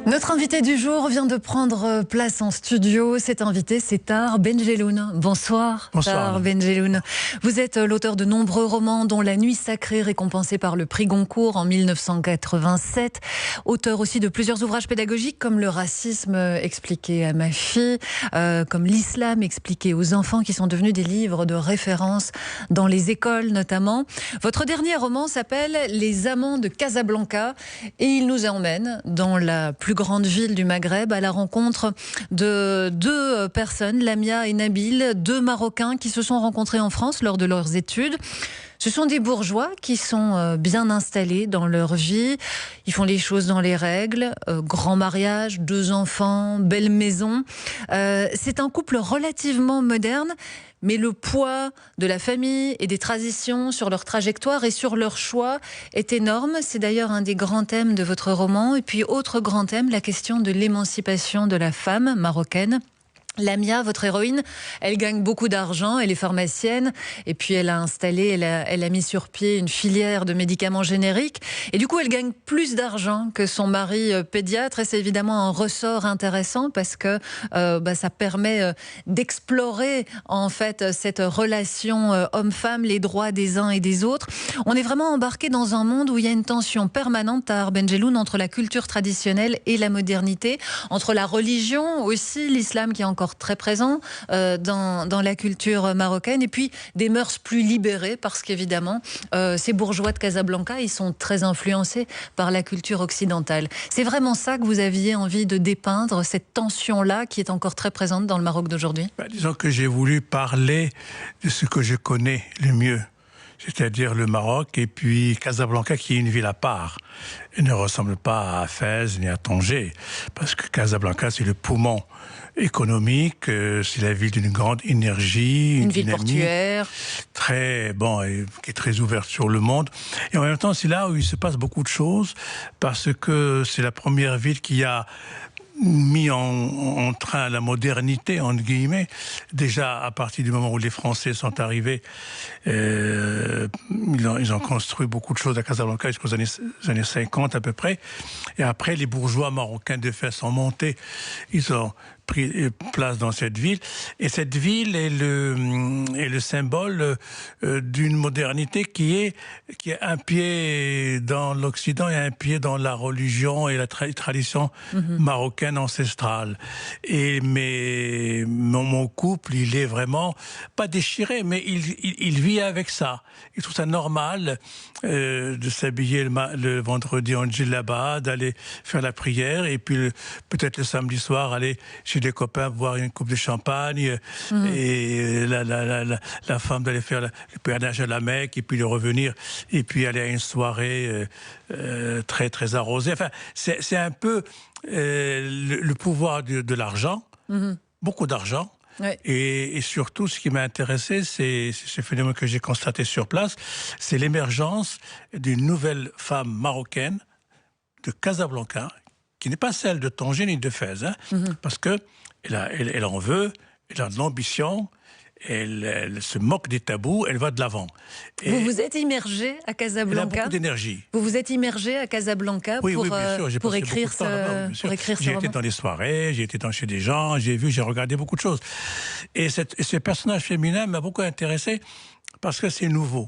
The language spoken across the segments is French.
Notre invité du jour vient de prendre place en studio. Cet invité, c'est Tahar Benjelloun. Bonsoir. Bonsoir. Tahar Benjelloun. Vous êtes l'auteur de nombreux romans, dont La Nuit sacrée, récompensé par le prix Goncourt en 1987. Auteur aussi de plusieurs ouvrages pédagogiques, comme Le racisme expliqué à ma fille, comme L'islam expliqué aux enfants, qui sont devenus des livres de référence dans les écoles notamment. Votre dernier roman s'appelle Les amants de Casablanca et il nous emmène dans la plus grande ville du Maghreb à la rencontre de deux personnes, Lamia et Nabil, deux Marocains qui se sont rencontrés en France lors de leurs études. Ce sont des bourgeois qui sont bien installés dans leur vie. Ils font les choses dans les règles. Grand mariage, 2 enfants, belle maison. C'est un couple relativement moderne, mais le poids de la famille et des traditions sur leur trajectoire et sur leur choix est énorme. C'est d'ailleurs un des grands thèmes de votre roman. Et puis, autre grand thème, la question de l'émancipation de la femme marocaine. Lamia, votre héroïne, elle gagne beaucoup d'argent, elle est pharmacienne et puis elle a mis sur pied une filière de médicaments génériques et du coup elle gagne plus d'argent que son mari pédiatre et c'est évidemment un ressort intéressant parce que ça permet d'explorer en fait cette relation homme-femme, les droits des uns et des autres. On est vraiment embarqué dans un monde où il y a une tension permanente, Tahar Benjelloun, entre la culture traditionnelle et la modernité, entre la religion aussi, l'islam qui est encore très présent dans la culture marocaine, et puis des mœurs plus libérées, parce qu'évidemment, ces bourgeois de Casablanca, ils sont très influencés par la culture occidentale. C'est vraiment ça que vous aviez envie de dépeindre, cette tension-là qui est encore très présente dans le Maroc d'aujourd'hui? Disons que j'ai voulu parler de ce que je connais le mieux, c'est-à-dire le Maroc, et puis Casablanca, qui est une ville à part. Elle ne ressemble pas à Fès ni à Tanger, parce que Casablanca, c'est le poumon économique, c'est la ville d'une grande énergie, une ville portuaire, très qui est très ouverte sur le monde. Et en même temps, c'est là où il se passe beaucoup de choses, parce que c'est la première ville qui a mis en train la modernité, entre guillemets, déjà à partir du moment où les Français sont arrivés, ils ont construit beaucoup de choses à Casablanca jusqu'aux années 50 à peu près, et après les bourgeois marocains de Fès sont montés, ils ont pris place dans cette ville, et cette ville est le symbole d'une modernité qui est un pied dans l'Occident et un pied dans la religion et la tradition marocaine ancestrale. Et mon couple, il est vraiment pas déchiré, mais il vit avec ça. Il trouve ça normal de s'habiller le vendredi en djellaba, d'aller faire la prière, et puis peut-être le samedi soir aller chez des copains boire une coupe de champagne, et la femme d'aller faire le pèlerinage à la Mecque, et puis de revenir, et puis aller à une soirée très très arrosée. Enfin, c'est un peu le pouvoir de l'argent, beaucoup d'argent. Ouais. Et surtout, ce qui m'a intéressé, c'est ce phénomène que j'ai constaté sur place, c'est l'émergence d'une nouvelle femme marocaine de Casablanca, qui n'est pas celle de Tanger ni de Fès, parce que elle en veut, elle a de l'ambition, elle se moque des tabous, elle va de l'avant. Vous vous êtes immergé à Casablanca? Elle a beaucoup d'énergie. Vous vous êtes immergé à Casablanca oui, bien sûr, pour écrire ce roman? J'ai été dans des soirées, j'ai été chez des gens, j'ai regardé beaucoup de choses. Et ce personnage féminin m'a beaucoup intéressé parce que c'est nouveau.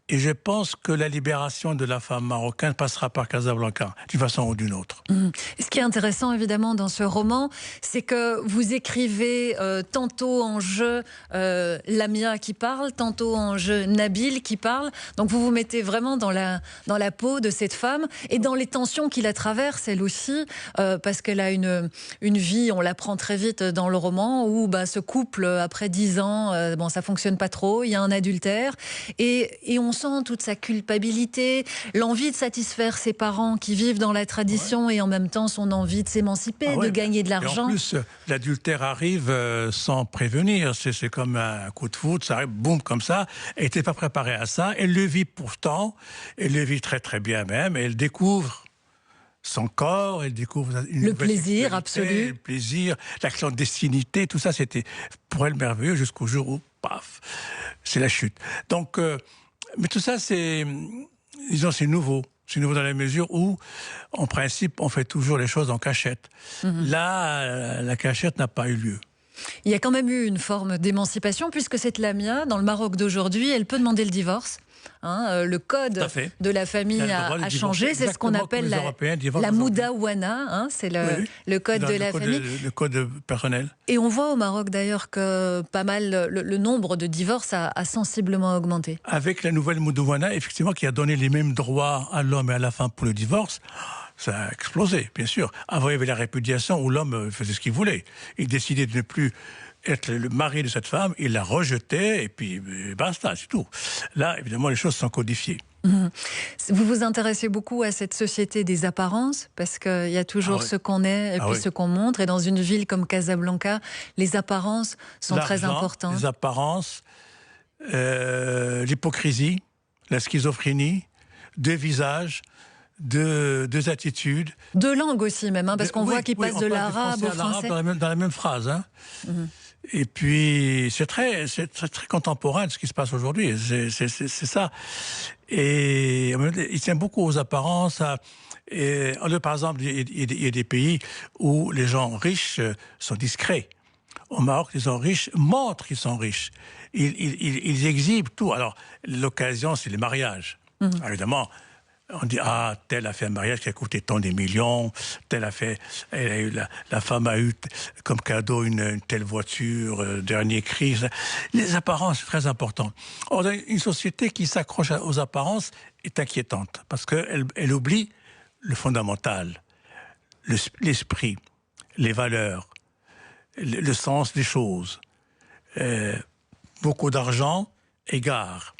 Et je pense que la libération de la femme marocaine passera par Casablanca, d'une façon ou d'une autre. Ce qui est intéressant, évidemment, dans ce roman, c'est que vous écrivez tantôt en jeu Lamia qui parle, tantôt en jeu Nabil qui parle. Donc vous vous mettez vraiment dans la peau de cette femme et dans les tensions qui la traversent, elle aussi, parce qu'elle a une vie, on l'apprend très vite dans le roman, où ce couple, après 10 ans, ça fonctionne pas trop, il y a un adultère, et on sent toute sa culpabilité, l'envie de satisfaire ses parents qui vivent dans la tradition, et en même temps son envie de s'émanciper, de gagner de l'argent. Et en plus, l'adultère arrive sans prévenir, c'est comme un coup de foudre, ça arrive, boum, comme ça. Elle n'était pas préparée à ça, elle le vit pourtant, elle le vit très très bien même, elle découvre son corps, elle découvre le plaisir absolu, le plaisir, la clandestinité, tout ça, c'était pour elle merveilleux jusqu'au jour où, paf, c'est la chute. Donc, mais tout ça, disons, c'est nouveau. C'est nouveau dans la mesure où, en principe, on fait toujours les choses en cachette. Là, la cachette n'a pas eu lieu. Il y a quand même eu une forme d'émancipation, puisque cette Lamia, dans le Maroc d'aujourd'hui, elle peut demander le divorce. Le code de la famille a changé. C'est ce qu'on appelle la moudawana. C'est le code de la famille. Le code personnel. Et on voit au Maroc d'ailleurs que pas mal le nombre de divorces a sensiblement augmenté. Avec la nouvelle moudawana, effectivement, qui a donné les mêmes droits à l'homme et à la femme pour le divorce, ça a explosé, bien sûr. Avant, il y avait la répudiation où l'homme faisait ce qu'il voulait. Il décidait de ne plus être le mari de cette femme, il la rejetait et puis basta, c'est tout. Là, évidemment, les choses sont codifiées. Vous vous intéressez beaucoup à cette société des apparences, parce qu'il y a toujours ce qu'on est et puis ce qu'on montre. Et dans une ville comme Casablanca, les apparences sont très importantes. Les apparences, l'hypocrisie, la schizophrénie, deux visages, deux attitudes. Deux langues aussi même, parce qu'on voit qu'ils passent de l'arabe au français. Dans la même phrase. Et puis, c'est très contemporain de ce qui se passe aujourd'hui. C'est ça. Et il tient beaucoup aux apparences. Par exemple, il y a des pays où les gens riches sont discrets. Au Maroc, les gens riches montrent qu'ils sont riches. Ils exhibent tout. Alors, l'occasion, c'est les mariages. Évidemment, on dit, telle a fait un mariage qui a coûté tant des millions, telle a fait, la femme a eu comme cadeau une telle voiture, dernier cri. Les apparences, c'est très important. Or, une société qui s'accroche aux apparences est inquiétante, parce qu'elle oublie le fondamental, l'esprit, les valeurs, le sens des choses. Beaucoup d'argent égare.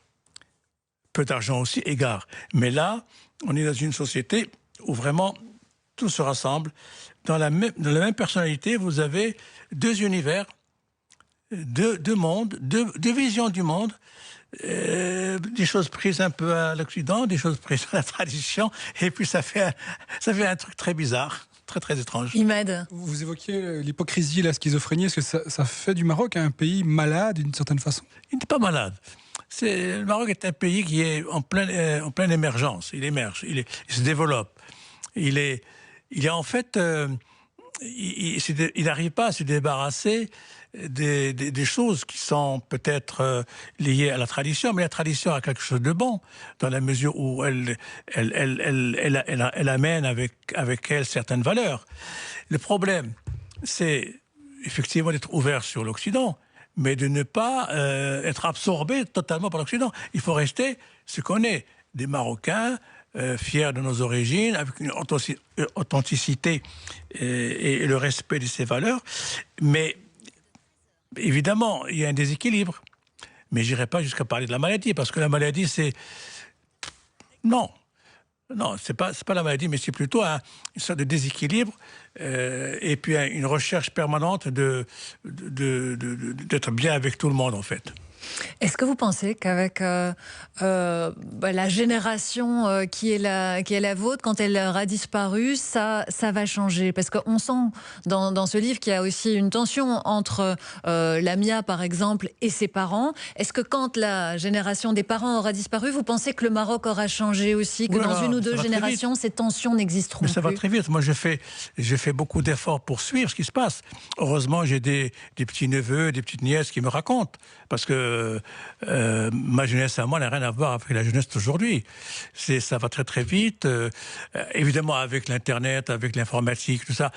Peu d'argent aussi égare. Mais là, on est dans une société où vraiment tout se rassemble. Dans la même personnalité, vous avez deux univers, deux mondes, deux visions du monde, des choses prises un peu à l'Occident, des choses prises à la tradition, et puis ça fait un truc très bizarre. Très, très étrange. Imad. Vous évoquiez l'hypocrisie et la schizophrénie. Est-ce que ça fait du Maroc un pays malade d'une certaine façon? Il n'est pas malade. Le Maroc est un pays qui est en pleine émergence. Il émerge, il se développe. Il est en fait, il n'arrive pas à se débarrasser des choses qui sont peut-être liées à la tradition, mais la tradition a quelque chose de bon, dans la mesure où elle amène avec elle certaines valeurs. Le problème, c'est effectivement d'être ouvert sur l'Occident, mais de ne pas être absorbé totalement par l'Occident. Il faut rester ce qu'on est, des Marocains, fiers de nos origines, avec une authenticité et le respect de ces valeurs. Mais évidemment, il y a un déséquilibre. Mais je n'irai pas jusqu'à parler de la maladie, parce que la maladie, c'est... Non, c'est pas la maladie, mais c'est plutôt une sorte de déséquilibre et puis une recherche permanente d'être bien avec tout le monde, en fait. Est-ce que vous pensez qu'avec la génération qui est la vôtre, quand elle aura disparu, ça va changer? Parce qu'on sent dans ce livre qu'il y a aussi une tension entre Lamia, par exemple, et ses parents. Est-ce que quand la génération des parents aura disparu, vous pensez que le Maroc aura changé aussi, que dans une ou deux générations, ces tensions n'existeront plus? Mais ça va très vite. Moi, j'ai fait beaucoup d'efforts pour suivre ce qui se passe. Heureusement, j'ai des petits-neveux, des petites nièces qui me racontent. Parce que ma jeunesse à moi n'a rien à voir avec la jeunesse d'aujourd'hui. Ça va très très vite. Évidemment, avec l'Internet, avec l'informatique, tout ça.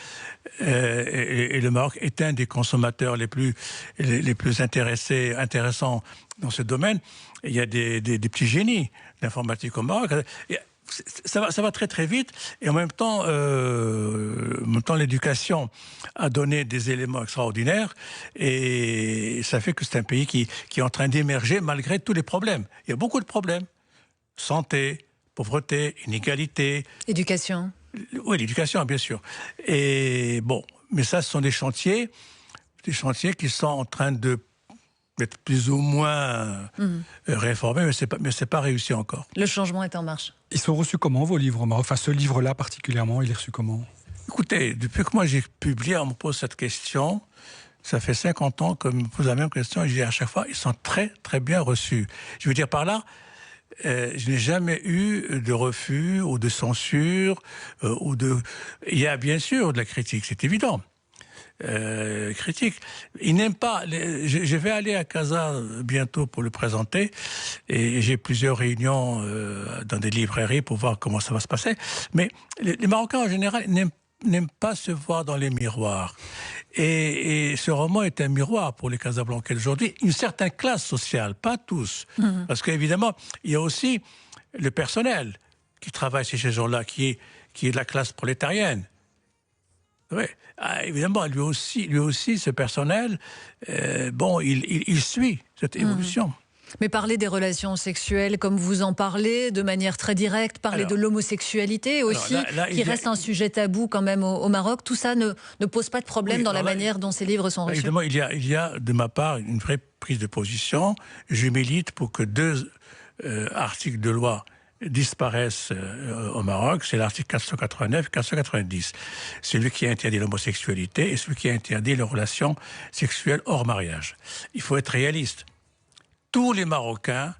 Et le Maroc est un des consommateurs les plus intéressants dans ce domaine. Il y a des petits génies d'informatique au Maroc. Ça va très très vite, et en même temps l'éducation a donné des éléments extraordinaires, et ça fait que c'est un pays qui est en train d'émerger malgré tous les problèmes. Il y a beaucoup de problèmes. Santé, pauvreté, inégalité. Éducation. Oui, l'éducation, bien sûr. Et bon, mais ça, ce sont des chantiers qui sont en train d'être plus ou moins réformés, mais c'est pas réussi encore. Le changement est en marche. Ils sont reçus comment, vos livres au Maroc? Enfin, ce livre-là particulièrement, il est reçu comment? Écoutez, depuis que moi j'ai publié, on me pose cette question. Ça fait 50 ans que je me pose la même question, et je dis à chaque fois, ils sont très très bien reçus. Je veux dire par là, je n'ai jamais eu de refus ou de censure. Il y a bien sûr de la critique, c'est évident. Critique. Il n'aime pas. Je vais aller à Casa bientôt pour le présenter et j'ai plusieurs réunions dans des librairies pour voir comment ça va se passer. Mais les Marocains en général n'aiment pas se voir dans les miroirs. Et ce roman est un miroir pour les Casablancais aujourd'hui. Une certaine classe sociale, pas tous. Parce qu'évidemment, il y a aussi le personnel qui travaille chez ces gens-là, qui est de la classe prolétarienne. Oui, évidemment, lui aussi, ce personnel, il suit cette évolution. Mais parler des relations sexuelles comme vous en parlez, de manière très directe, parler de l'homosexualité aussi, qui reste un sujet tabou quand même au Maroc, tout ça ne pose pas de problème dans la manière dont ces livres sont reçus. Évidemment, il y a de ma part une vraie prise de position. Je milite pour que 2 articles de loi disparaissent au Maroc, c'est l'article 489 et 490. Celui qui interdit l'homosexualité et celui qui interdit les relations sexuelles hors mariage. Il faut être réaliste. Tous les Marocains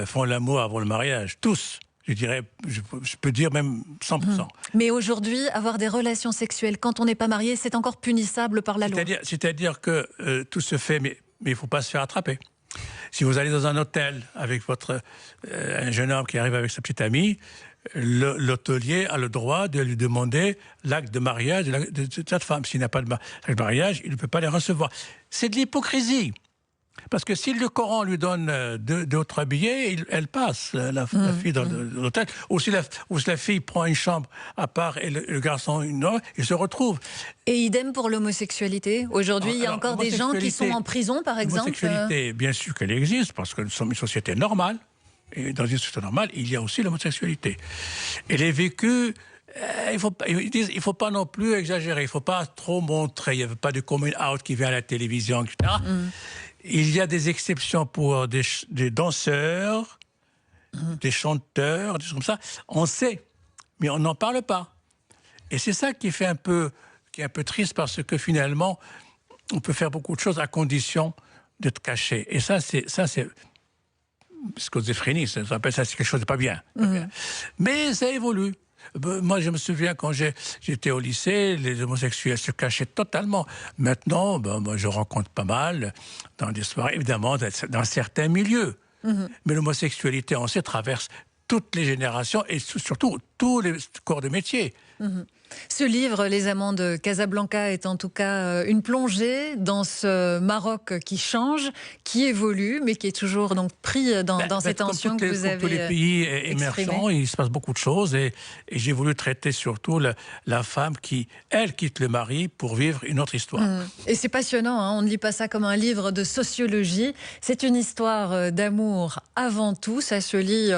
font l'amour avant le mariage. Tous. Je dirais, je peux dire même 100%. Mais aujourd'hui, avoir des relations sexuelles quand on n'est pas marié, c'est encore punissable par la loi. C'est-à-dire que tout se fait, mais il ne faut pas se faire attraper. Si vous allez dans un hôtel avec un jeune homme qui arrive avec sa petite amie, l'hôtelier a le droit de lui demander l'acte de mariage de cette femme. S'il n'a pas de mariage, il ne peut pas les recevoir. C'est de l'hypocrisie. Parce que si le Coran lui donne 2 ou 3 billets, elle passe, la fille dans l'hôtel. Ou si la fille prend une chambre à part et le garçon une autre, ils se retrouvent. Et idem pour l'homosexualité. Aujourd'hui, il y a encore des gens qui sont en prison, par exemple. L'homosexualité, bien sûr qu'elle existe, parce que nous sommes une société normale. Et dans une société normale, il y a aussi l'homosexualité. Et les vécus... ils faut pas non plus exagérer, il ne faut pas trop montrer. Il n'y avait pas de coming out qui vient à la télévision, etc. Il y a des exceptions pour des danseurs, des chanteurs, des choses comme ça. On sait, mais on n'en parle pas. Et c'est ça qui est un peu triste, parce que finalement, on peut faire beaucoup de choses à condition d'être caché. Et ça, c'est schizophrénie, ça s'appelle ça, c'est quelque chose de pas bien. Mais ça évolue. Moi, je me souviens quand j'étais au lycée, les homosexuels se cachaient totalement. Maintenant, moi, je rencontre pas mal dans des soirées, évidemment, dans certains milieux. Mais l'homosexualité, on sait, traverse toutes les générations et surtout tous les corps de métier. Ce livre, Les Amants de Casablanca, est en tout cas une plongée dans ce Maroc qui change, qui évolue, mais qui est toujours donc pris dans ces tensions que vous avez exprimées. Pour tous les pays émergents, il se passe beaucoup de choses et j'ai voulu traiter surtout la femme qui, elle, quitte le mari pour vivre une autre histoire. Et c'est passionnant, hein, on ne lit pas ça comme un livre de sociologie, c'est une histoire d'amour avant tout, ça se lit